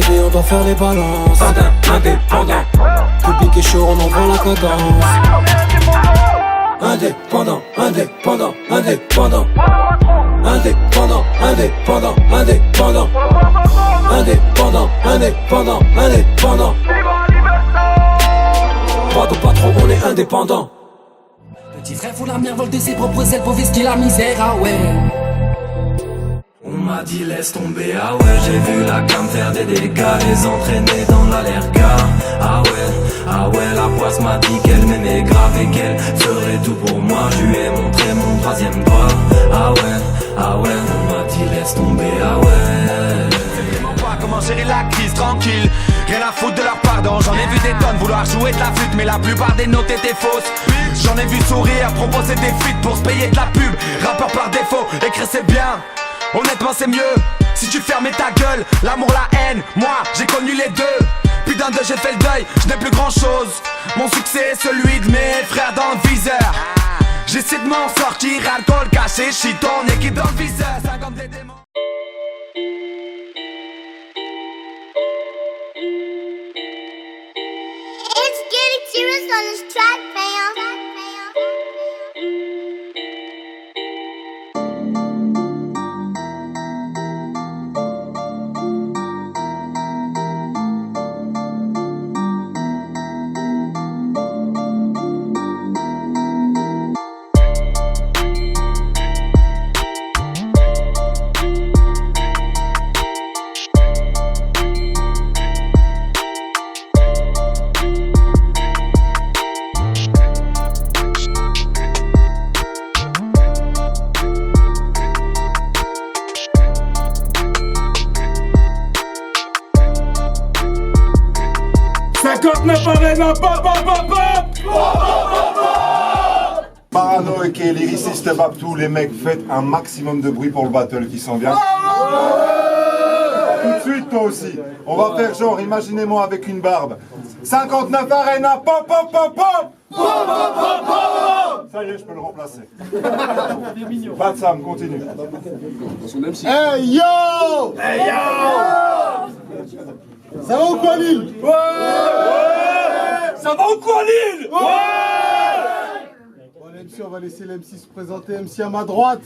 Aujourd'hui on doit faire les balances. Indépendant, public est chaud, on envoie la cadence. Indépendant, indépendant, indépendant. Indépendant, indépendant, indépendant. Indépendant, indépendant, indépendant. Pas de patron, on est indépendant. Petit frère fout la mirevolte de ses propres ailes pour qui la misère, ah ouais. On m'a dit laisse tomber, ah ouais. J'ai vu la cam faire des dégâts, les entraîner dans l'allerga. Ah ouais, la poisse m'a dit qu'elle m'aimait grave et qu'elle ferait tout pour moi. Je lui ai montré mon troisième doigt. Ah ouais, on m'a dit laisse tomber, ah ouais. Comment gérer la crise tranquille, rien à foutre de leur pardon. J'en ai vu des tonnes vouloir jouer de la flûte, mais la plupart des notes étaient fausses. J'en ai vu sourire, proposer des feats pour se payer de la pub. Rappeur par défaut, écrire c'est bien, honnêtement c'est mieux. Si tu fermais ta gueule, l'amour, la haine, moi j'ai connu les deux. Putain de j'ai fait le deuil, je n'ai plus grand chose. Mon succès est celui de mes frères dans le viseur. J'essaie de m'en sortir, alcool caché, shit, ton équipe dans le viseur. 50 des démons. Serious on this track, fam. Parano et lyriciste Babtou, les mecs, faites un maximum de bruit pour le battle qui s'en vient. Tout de suite, toi aussi. On va faire genre, imaginez-moi avec une barbe. 59 Arena, pop, pop, pop, pop. Ça y est, je peux le remplacer. Pas de Sam, continue. Hey yo! Hey yo! Ça va ou quoi Lille? Ouais! Ça va ou quoi Lille? Ouais! Bon les MC, on va laisser les MC se présenter. MC à ma droite.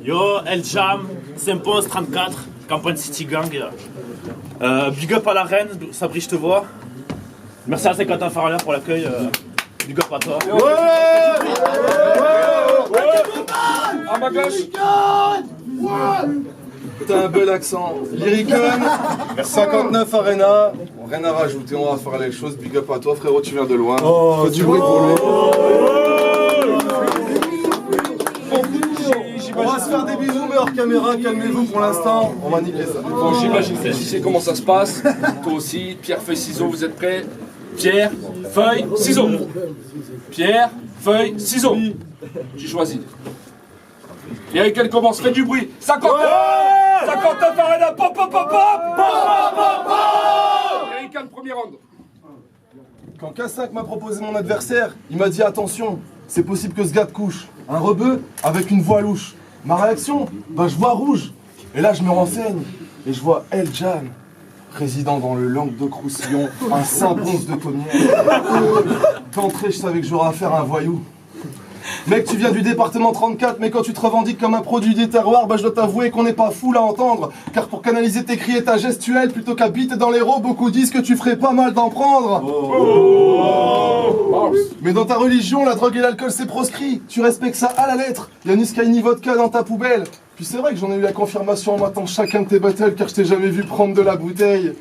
Yo, El Jam, Sempos 34, campagne City Gang. Big up à la reine, Sabri, je te vois. Merci à 50 Farala pour l'accueil. Big up à toi. À ma gauche. T'as un bel accent. Lyricon, 59 Arena. Rien à rajouter, on va faire les choses. Big up à toi, frérot, tu viens de loin. Fais du bruit pour lui. On va se faire des bisous, mais hors caméra, calmez-vous pour l'instant. On va niquer ça. Bon, j'imagine que tu sais comment ça se passe. Toi aussi, pierre, feuille, ciseaux, vous êtes prêts? Pierre, feuille, ciseaux. Pierre, feuille, ciseaux. J'ai choisi. Eric, elle commence, fais du bruit. 59 Arena, pop, pop, pop, pop. Eric, le premier round. Quand K5 m'a proposé mon adversaire, il m'a dit attention, c'est possible que ce gars te couche. Un rebeu avec une voix louche. Ma réaction, bah je vois rouge. Et là je me renseigne et je vois El Jan, résident dans le Languedoc-Roussillon, un saint bronze de tonnière. D'entrée, je savais que j'aurais affaire à un voyou. Mec, tu viens du département 34, mais quand tu te revendiques comme un produit des terroirs, bah je dois t'avouer qu'on n'est pas fou à entendre. Car pour canaliser tes cris et ta gestuelle, plutôt qu'habiter dans l'héros, beaucoup disent que tu ferais pas mal d'en prendre. Mais dans ta religion, la drogue et l'alcool c'est proscrit. Tu respectes ça à la lettre. Y'a ni Sky ni vodka dans ta poubelle. Puis c'est vrai que j'en ai eu la confirmation en matant chacun de tes battles, car je t'ai jamais vu prendre de la bouteille.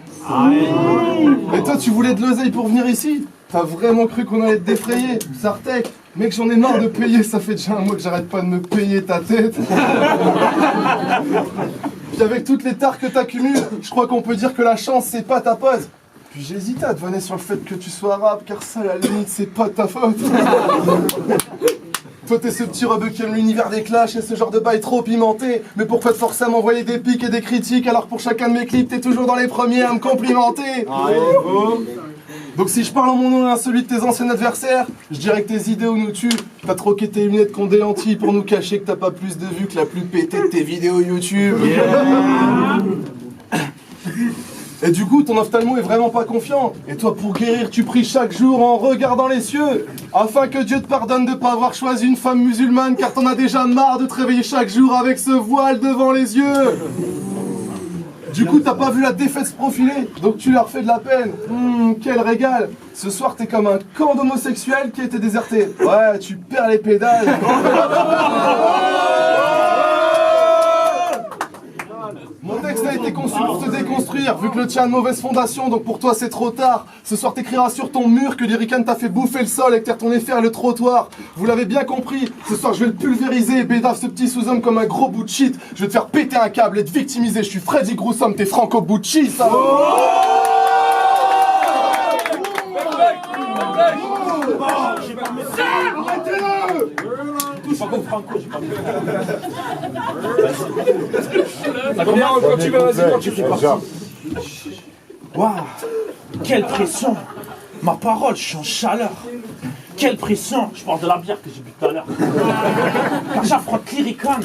Et toi, tu voulais de l'oseille pour venir ici? T'as vraiment cru qu'on allait te défrayer? Sartek, mec, j'en ai marre de payer, ça fait déjà un mois que j'arrête pas de me payer ta tête. Puis avec toutes les tares que t'accumules, je crois qu'on peut dire que la chance c'est pas ta pote. Puis j'hésitais à te vanner sur le fait que tu sois arabe, car ça, à la limite, c'est pas ta faute. Toi t'es ce petit rebeu qui aime l'univers des clashs et ce genre de bail trop pimenté. Mais pourquoi te forcer à m'envoyer des pics et des critiques alors que pour chacun de mes clips t'es toujours dans les premiers à me complimenter? Donc si je parle en mon nom et en celui de tes anciens adversaires, je dirais que tes idéaux nous tuent. T'as troqué tes lunettes qu'on délentit pour nous cacher que t'as pas plus de vues que la plus pétée de tes vidéos YouTube. Et du coup, ton ophtalmo est vraiment pas confiant. Et toi, pour guérir, tu pries chaque jour en regardant les cieux, afin que Dieu te pardonne de pas avoir choisi une femme musulmane, car t'en as déjà marre de te réveiller chaque jour avec ce voile devant les yeux. Du coup, t'as pas vu la défaite se profiler, donc tu leur fais de la peine. Quel régal. Ce soir, t'es comme un camp d'homosexuels qui a été déserté. Ouais, tu perds les pédales. Mon texte a été conçu pour te déconstruire, vu que le tien a de mauvaise fondation, donc pour toi c'est trop tard. Ce soir t'écriras sur ton mur que Lyrican t'a fait bouffer le sol et que t'es retourné faire le trottoir. Vous l'avez bien compris, ce soir je vais le pulvériser et bédave ce petit sous-homme comme un gros bout de shit. Je vais te faire péter un câble et te victimiser, je suis Freddy Groussum, t'es Franco Bucci, ça. Arrêtez-le! Quand tu vas, vas-y, quand tu fais partie. Waouh, quelle pression. Ma parole, je suis en chaleur. Quelle pression. Je parle de la bière que j'ai bu tout à l'heure. Car j'affronte Lyrican.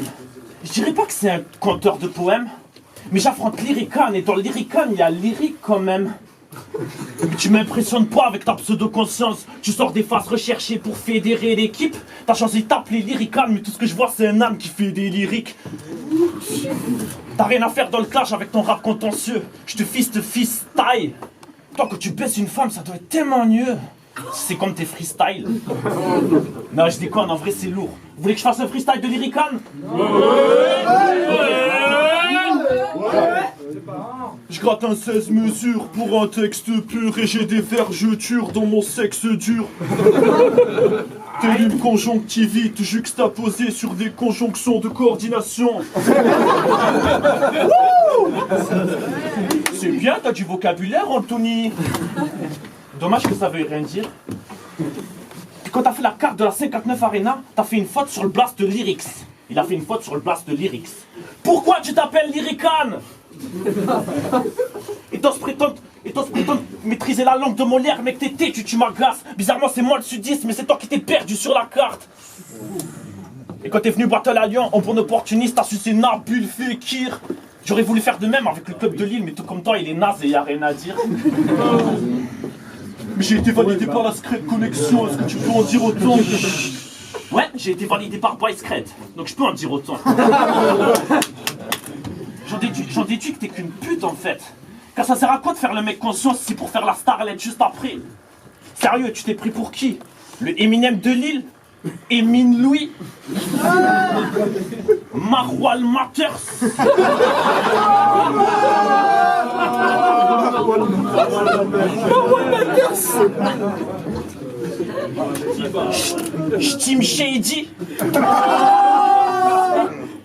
Je dirais pas que c'est un conteur de poèmes, mais j'affronte Lyrican, et dans Lyrican, il y a lyrique quand même. Mais tu m'impressionnes pas avec ta pseudo-conscience. Tu sors des phases recherchées pour fédérer l'équipe. T'as choisi de t'appeler Lyrican, mais tout ce que je vois c'est un âme qui fait des lyriques. T'as rien à faire dans le clash avec ton rap contentieux. Je te freestyle. Toi quand tu baisses une femme ça doit être tellement mieux. C'est comme tes freestyles. Non je déconne, en vrai c'est lourd. Vous voulez que je fasse un freestyle de Lyrican? Je gratte un 16 mesures pour un texte pur et j'ai des vergetures dans mon sexe dur. Telle une conjonctivite juxtaposée sur des conjonctions de coordination. C'est bien, t'as du vocabulaire, Anthony. Dommage que ça veuille rien dire. Puis quand t'as fait la carte de la 59 Arena, t'as fait une faute sur le blast de Lyrics. Il a fait une faute sur le blast de Lyrics. Pourquoi tu t'appelles Lyrican? Et t'oses prétendre maîtriser la langue de Molière, mec t'es têtu, tu m'agaces. Bizarrement c'est moi le sudiste, mais c'est toi qui t'es perdu sur la carte. Et quand t'es venu battle à Lyon, en bon opportuniste, t'as sucé Nabil Fekir. J'aurais voulu faire de même avec le club de Lille, mais tout comme toi il est naze et y a rien à dire. Mais j'ai été validé par la Secret Connexion, est-ce que tu peux en dire autant? Ouais, j'ai été validé par Boyscred, donc je peux en dire autant. J'en déduis que t'es qu'une pute en fait. Car ça sert à quoi de faire le mec conscient si c'est pour faire la starlette juste après? Sérieux, tu t'es pris pour qui? Le Eminem de Lille? Emine Louis? Marwal Matters? Steam Shady?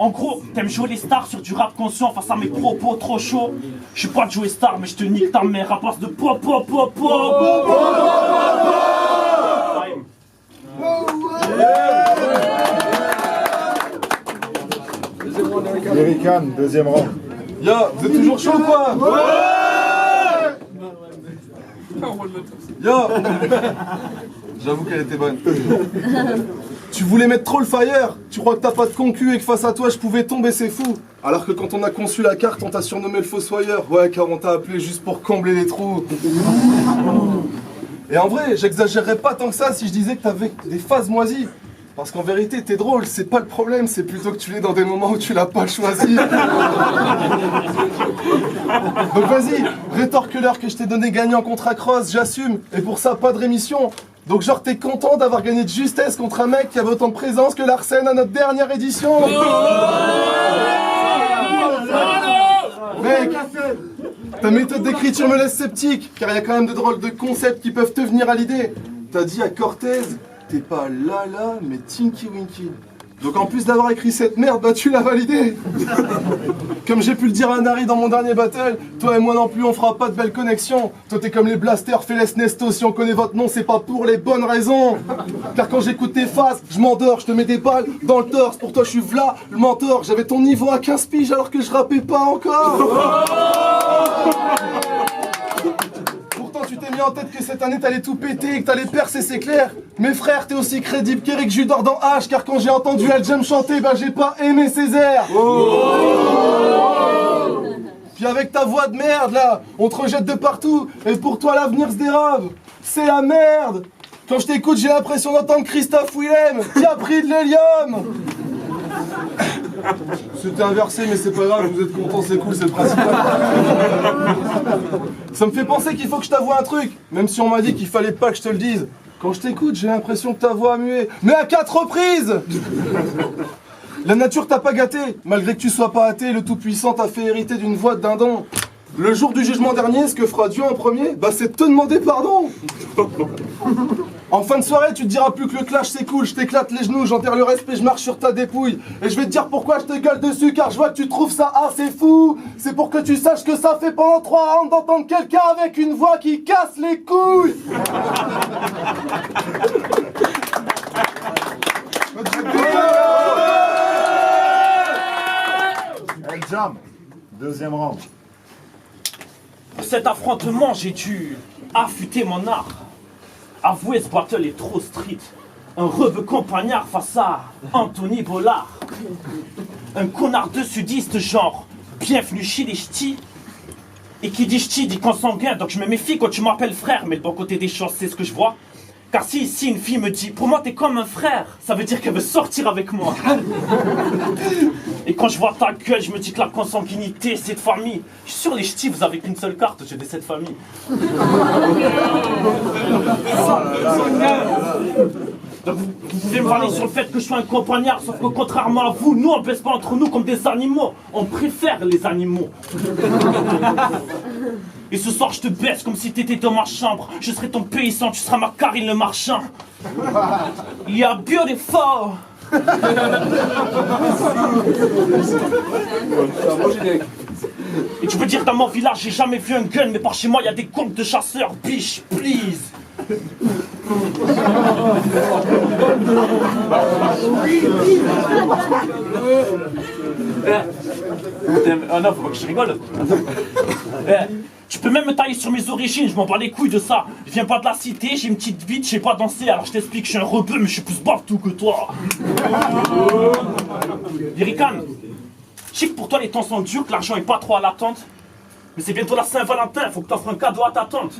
En gros, t'aimes jouer les stars sur du rap conscient face à mes propos trop chauds. Je suis pas de jouer star, mais je te nique ta mère à base de pop. Lyrican, deuxième rang. Yo, vous êtes toujours chaud ou quoi? Yo. J'avoue qu'elle était bonne. Tu voulais mettre trop le fire. Tu crois que t'as pas de concu et que face à toi je pouvais tomber, c'est fou. Alors que quand on a conçu la carte, on t'a surnommé le fossoyeur. Ouais, car on t'a appelé juste pour combler les trous. Et en vrai, j'exagérerais pas tant que ça si je disais que t'avais des phases moisies. Parce qu'en vérité, t'es drôle, c'est pas le problème, c'est plutôt que tu l'es dans des moments où tu l'as pas choisi. Donc vas-y, rétorque-leur que je t'ai donné gagnant contre Across, j'assume. Et pour ça, pas de rémission. Donc genre, t'es content d'avoir gagné de justesse contre un mec qui avait autant de présence que Larsen à notre dernière édition. Mec, ta méthode d'écriture me laisse sceptique, car il y a quand même de drôles de concepts qui peuvent te venir à l'idée. T'as dit à Cortez, t'es pas Lala, mais Tinky Winky. Donc en plus d'avoir écrit cette merde, bah tu l'as validé. Comme j'ai pu le dire à Nari dans mon dernier battle, toi et moi non plus on fera pas de belles connexions. Toi t'es comme les blasters Feles Nesto, si on connaît votre nom c'est pas pour les bonnes raisons. Car quand j'écoute tes phases, je m'endors, je te mets des balles dans le torse. Pour toi je suis v'là, le mentor, j'avais ton niveau à 15 piges alors que je rappais pas encore. Pourtant tu t'es mis en tête que cette année t'allais tout péter et que t'allais percer, c'est clair. Mes frères, t'es aussi crédible qu'Eric Judor dans H, car quand j'ai entendu El Jam chanter, bah j'ai pas aimé ses airs. Puis avec ta voix de merde là, on te rejette de partout, et pour toi l'avenir se dérobe. C'est la merde. Quand je t'écoute, j'ai l'impression d'entendre Christophe Willem qui a pris de l'hélium. C'était inversé, mais c'est pas grave, vous êtes contents, c'est cool, c'est le principal. Ça me fait penser qu'il faut que je t'avoue un truc, même si on m'a dit qu'il fallait pas que je te le dise. Quand je t'écoute, j'ai l'impression que ta voix a mué, mais à 4 reprises. La nature t'a pas gâté, malgré que tu sois pas athée, le Tout-Puissant t'a fait hériter d'une voix de dindon. Le jour du jugement dernier, ce que fera Dieu en premier, bah c'est de te demander pardon. En fin de soirée, tu te diras plus que le clash c'est cool, je t'éclate les genoux, j'enterre le respect, je marche sur ta dépouille. Et je vais te dire pourquoi je te gueule dessus, car je vois que tu trouves ça assez fou. C'est pour que tu saches que ça fait pendant 3 rounds d'entendre quelqu'un avec une voix qui casse les couilles. El Jam, deuxième round. Pour cet affrontement, j'ai dû affûter mon art. Avouez, ce battle est trop street. Un rebeu compagnard face à Anthony Bollard. Un connard de sudiste genre bienvenue chez les ch'tis. Et qui dit ch'ti dit consanguin, donc je me méfie quand tu m'appelles frère. Mais le bon côté des choses, c'est ce que je vois. Car si ici une fille me dit pour moi t'es comme un frère, ça veut dire qu'elle veut sortir avec moi. Et quand je vois ta gueule, je me dis que la consanguinité c'est de famille. Je suis sûr les ch'tis vous avez qu'une seule carte, j'ai des 7 familles. Donc vous pouvez me parler sur le fait que je suis un compagnard, sauf que contrairement à vous, nous on baisse pas entre nous comme des animaux, on préfère les animaux. Et ce soir je te baisse comme si t'étais dans ma chambre. Je serai ton paysan, tu seras ma Karine le marchand. You're beautiful. Et tu peux dire dans mon village j'ai jamais vu un gun, mais par chez moi il y a des comptes de chasseurs. Biche, please. Oh non, faut pas que je rigole. Tu peux même me tailler sur mes origines, je m'en bats les couilles de ça. Je viens pas de la cité, j'ai une petite bite, je sais pas danser, alors je t'explique, je suis un rebeu, mais je suis plus baftou que toi. Lyrican, je sais que pour toi les temps sont durs, que l'argent est pas trop à l'attente. Mais c'est bientôt la Saint-Valentin, faut que t'offres un cadeau à ta tante.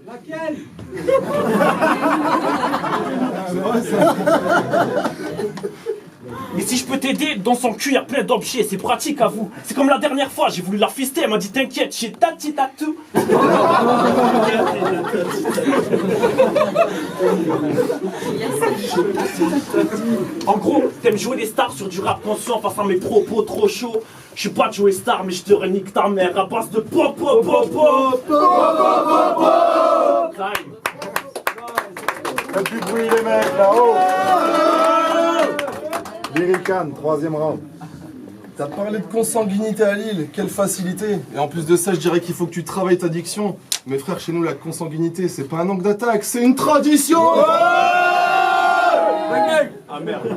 Laquelle? Mais si je peux t'aider, dans son cul y a plein d'objets, c'est pratique à vous. C'est comme la dernière fois, j'ai voulu la fister, elle m'a dit t'inquiète, j'ai tati tatou. En gros, t'aimes jouer les stars sur du rap conscient face à mes propos trop chauds. Je suis pas de jouer star, mais je te renique ta mère à base de pop pop pop pop. Time. Faites du bruit les mecs là-haut. Lyrican, troisième round. T'as parlé de consanguinité à Lille, quelle facilité. Et en plus de ça, je dirais qu'il faut que tu travailles ta diction. Mes frères, chez nous, la consanguinité, c'est pas un angle d'attaque, c'est une tradition. Ah merde.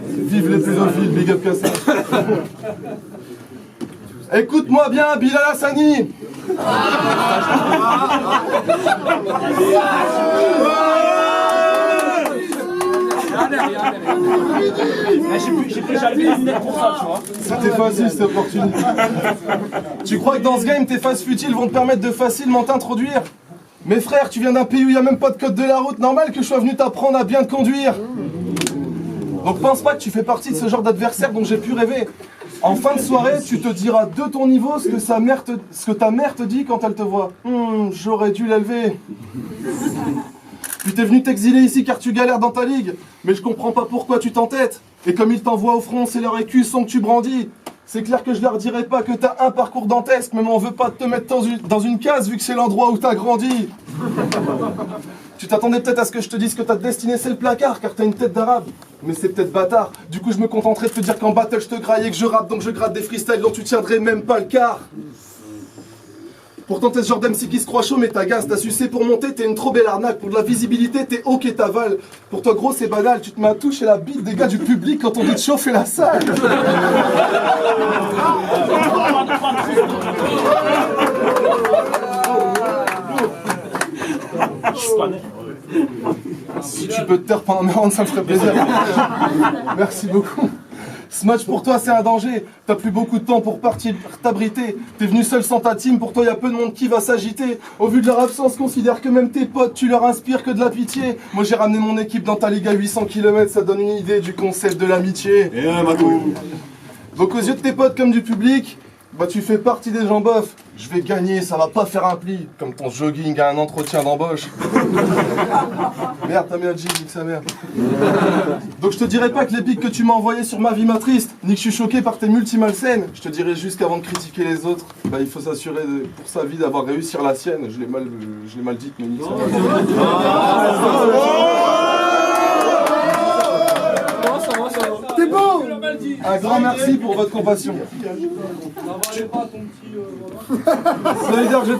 Vive les pédophiles, big up Kassim. Écoute-moi bien, Bilal Hassani. J'ai plus jamais les lunettes pour ça, tu vois. C'était facile cette opportunité. Tu crois que dans ce game, tes phases futiles vont te permettre de facilement t'introduire? Mes frères, tu viens d'un pays où il n'y a même pas de code de la route, normal que je sois venu t'apprendre à bien te conduire. Donc pense pas que tu fais partie de ce genre d'adversaire dont j'ai pu rêver. En fin de soirée, tu te diras de ton niveau ce que ta mère te dit quand elle te voit. J'aurais dû l'élever. Puis t'es venu t'exiler ici car tu galères dans ta ligue. Mais je comprends pas pourquoi tu t'entêtes. Et comme ils t'envoient au front, c'est leur écu son que tu brandis. C'est clair que je leur dirai pas que t'as un parcours dantesque, mais on veut pas te mettre dans une case vu que c'est l'endroit où t'as grandi. Tu t'attendais peut-être à ce que je te dise que ta destinée c'est le placard, car t'as une tête d'arabe. Mais c'est peut-être bâtard. Du coup je me contenterai de te dire qu'en battle je te graille et que je rappe, donc je gratte des freestyles dont tu tiendrais même pas le quart. Pourtant t'es ce genre d'MC qui se croit chaud mais t'agaces, t'as sucé pour monter, t'es une trop belle arnaque. Pour de la visibilité t'es ok t'avales. Pour toi gros c'est banal, tu te mets à toucher la bite des gars du public quand on dit de chauffer la salle. Je connais. Si tu peux te taire pendant mes rounds, ça me ferait plaisir. Merci beaucoup. Ce match pour toi c'est un danger, t'as plus beaucoup de temps pour partir t'abriter. T'es venu seul sans ta team, pour toi y a peu de monde qui va s'agiter. Au vu de leur absence, considère que même tes potes, tu leur inspires que de la pitié. Moi j'ai ramené mon équipe dans ta ligue à 800 km, ça donne une idée du concept de l'amitié. Donc aux yeux de tes potes comme du public, bah tu fais partie des gens bof. Je vais gagner, ça va pas faire un pli, comme ton jogging à un entretien d'embauche. Merde, t'as mis un jean, nique sa mère. Donc je te dirai pas que les pics que tu m'as envoyés sur ma vie m'a triste, ni que je suis choqué par tes multi-malsaines. Je te dirai juste qu'avant de critiquer les autres, bah il faut s'assurer pour sa vie d'avoir réussi la sienne. Je l'ai mal dit, mais nique sa mère. T'es bon! Un grand merci pour votre compassion. Ça veut dire que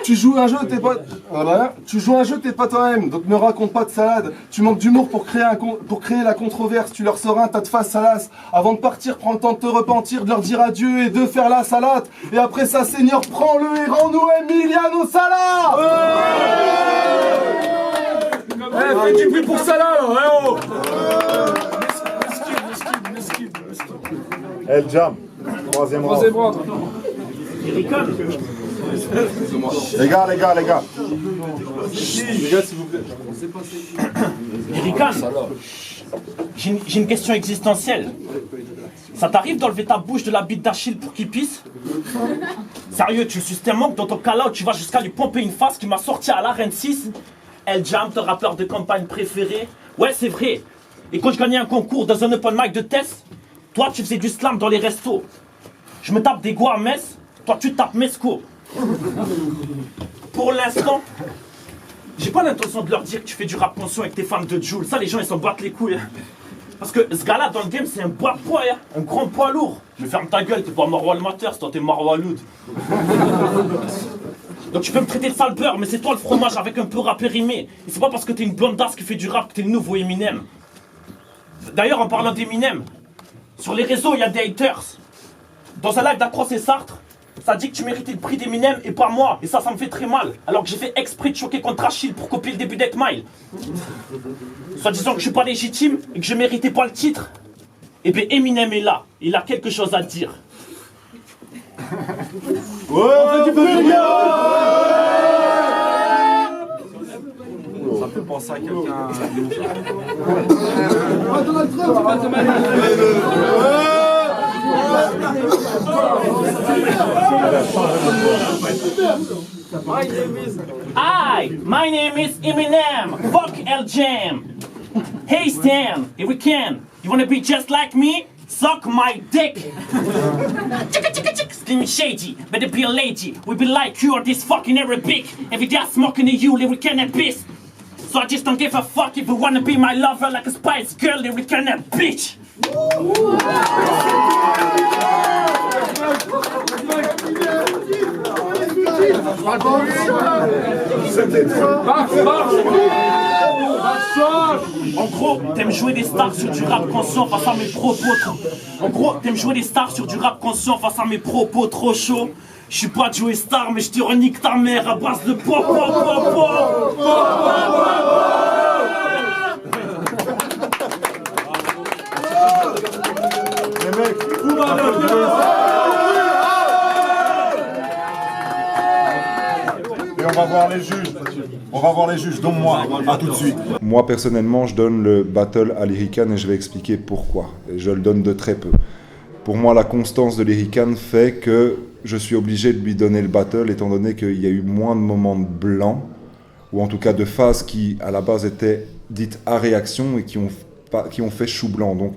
tu joues un jeu, t'es pas... Voilà. Tu joues un jeu, t'es pas toi-même, donc ne raconte pas de salade. Tu manques d'humour pour créer la controverse. Tu leur sors un tas de faces salaces. Avant de partir, prends le temps de te repentir, de leur dire adieu et de faire la salade. Et après ça, Seigneur, prends-le et rends-nous Emiliano Sala. Fais du bruit pour Salah, oh. El Jam, troisième round. Les gars. Les gars, s'il vous plaît. Lyrican, j'ai une question existentielle. Ça t'arrive d'enlever ta bouche de la bite d'Achille pour qu'il pisse? Sérieux, tu le suces tellement que dans ton call-out, tu vas jusqu'à lui pomper une face qui m'a sorti à l'arène 6. El Jam, ton rappeur de campagne préféré. Ouais, c'est vrai. Et quand je gagnais un concours dans un open mic de test, toi, tu faisais du slam dans les restos. Je me tape des goûts à Metz, toi, tu tapes Mesco. Pour l'instant, j'ai pas l'intention de leur dire que tu fais du rap conscient avec tes fans de Joule. Ça, les gens, ils s'en battent les couilles. Parce que ce gars-là, dans le game, c'est un poids de poids, un grand poids lourd. Mais ferme ta gueule, t'es pas Marwa le Mater, toi, t'es Marwa Loud. Donc tu peux me traiter de sale beurre, mais c'est toi le fromage avec un peu rap périmé. Et c'est pas parce que t'es une blondasse qui fait du rap que t'es le nouveau Eminem. D'ailleurs, en parlant d'Eminem, sur les réseaux, il y a des haters. Dans un live d'Across et Sartre, ça dit que tu méritais le prix d'Eminem et pas moi. Et ça me fait très mal. Alors que j'ai fait exprès de choquer contre Achille pour copier le début d'Eight Mile. Soit disant que je suis pas légitime et que je méritais pas le titre. Et bien Eminem est là. Il a quelque chose à dire. Ça fait penser à quelqu'un. Hi, my name is Eminem. Fuck El Jam. Hey Stan, if we can, you wanna be just like me? Suck my dick. Chicka chicka chick, Slim Shady, better be a lady. We be like you or this fucking Arabic. Every day I'm smoking to you, lyric and beast. So I just don't give a fuck if you wanna be my lover like a Spice Girl, lyric and bitch. En gros, t'aimes jouer des stars sur du rap conscient face à mes propos trop. En gros, t'aimes jouer des stars sur du rap conscient face à mes propos trop chauds. Je suis pas Joey Star, mais je te renique ta mère à base de pop pop pop pop. Les mecs, et on va voir les juges. On va voir les juges, donc moi, à tout de suite. Moi, personnellement, je donne le battle à Lyrican et je vais expliquer pourquoi. Et je le donne de très peu. Pour moi, la constance de Lyrican fait que je suis obligé de lui donner le battle, étant donné qu'il y a eu moins de moments de blanc, ou en tout cas de phases qui, à la base, étaient dites à réaction et qui ont fait chou blanc. Donc,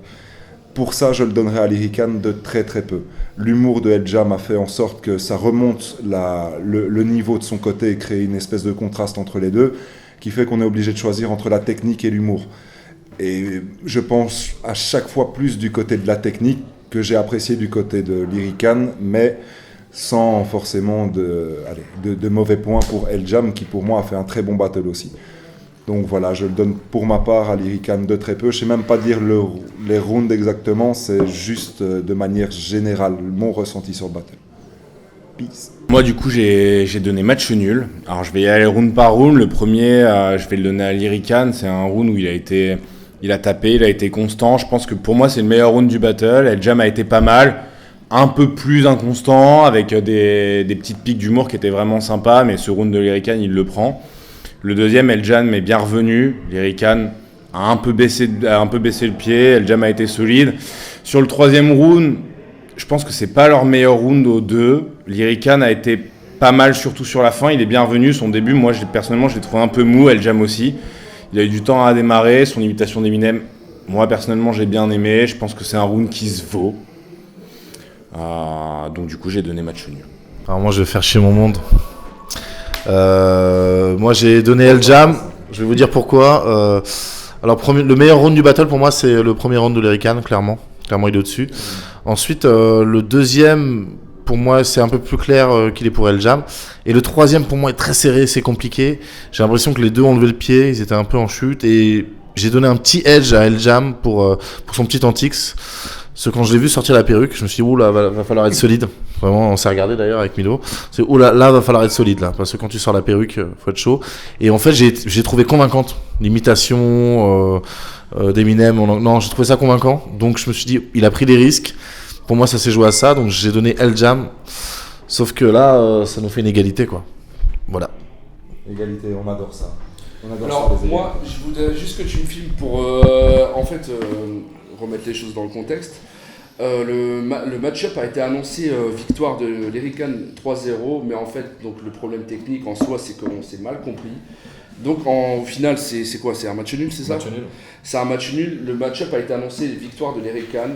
pour ça, je le donnerai à Lyrican de très très peu. L'humour de El Jam a fait en sorte que ça remonte le niveau de son côté et crée une espèce de contraste entre les deux, qui fait qu'on est obligé de choisir entre la technique et l'humour. Et je pense à chaque fois plus du côté de la technique que j'ai apprécié du côté de Lyrican, mais sans forcément de mauvais points pour El Jam, qui pour moi a fait un très bon battle aussi. Donc voilà, je le donne pour ma part à Lyrican de très peu. Je ne sais même pas dire les rounds exactement, c'est juste de manière générale mon ressenti sur le battle. Peace. Moi du coup j'ai donné match nul. Alors je vais y aller round par round. Le premier je vais le donner à Lyrican. C'est un round où il a tapé, il a été constant. Je pense que pour moi c'est le meilleur round du battle. El Jam a été pas mal, un peu plus inconstant avec des petites piques d'humour qui étaient vraiment sympas. Mais ce round de Lyrican il le prend. Le deuxième, El Jam est bien revenu. Lyrican a un peu baissé le pied. El Jam a été solide. Sur le troisième round, je pense que c'est pas leur meilleur round aux deux. Lyrican a été pas mal, surtout sur la fin. Il est bien revenu. Son début, moi, personnellement, je l'ai trouvé un peu mou. El Jam aussi. Il a eu du temps à démarrer. Son imitation d'Eminem, moi, personnellement, j'ai bien aimé. Je pense que c'est un round qui se vaut. Donc, du coup, j'ai donné match nul. Alors, moi, je vais faire chier mon monde. Moi, j'ai donné El Jam. Je vais vous dire pourquoi. Alors, le meilleur round du battle, pour moi, c'est le premier round de Lyrican, clairement. Clairement, il est au-dessus. Ensuite, le deuxième, pour moi, c'est un peu plus clair qu'il est pour El Jam. Et le troisième, pour moi, est très serré, c'est compliqué. J'ai l'impression que les deux ont levé le pied, ils étaient un peu en chute. Et j'ai donné un petit edge à El Jam pour son petit antix. Parce que quand je l'ai vu sortir la perruque, je me suis dit, oula, va falloir être solide. Vraiment, on s'est regardé d'ailleurs avec Milo. C'est, oula, là, va falloir être solide, là. Parce que quand tu sors la perruque, faut être chaud. Et en fait, j'ai trouvé convaincante l'imitation d'Eminem. Non, j'ai trouvé ça convaincant. Donc, je me suis dit, il a pris des risques. Pour moi, ça s'est joué à ça. Donc, j'ai donné El Jam. Sauf que là, ça nous fait une égalité, quoi. Voilà. Égalité, on adore ça. Alors, moi, je voudrais juste que tu me filmes pour, remettre les choses dans le contexte. Le match-up a été annoncé victoire de Lyrican 3-0, mais en fait, donc, le problème technique en soi, c'est qu'on s'est mal compris. Donc, au final, c'est quoi? C'est un match nul, c'est ça? Match nul. C'est un match nul. Le match-up a été annoncé victoire de Lyrican.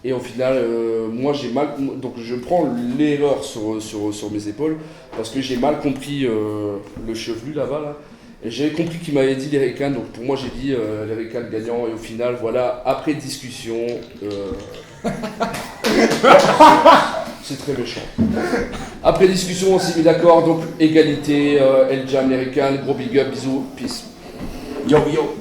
Et au final, moi j'ai mal. Donc je prends l'erreur sur mes épaules parce que j'ai mal compris le chevelu là-bas. Là. Et j'ai compris qu'il m'avait dit Lyrican. Donc pour moi, j'ai dit Lyrican gagnant. Et au final, voilà, après discussion. C'est très méchant. Après discussion, on s'est mis d'accord. Donc égalité, El Jam, Lyrican. Gros big up, bisous, peace. Yo, yo.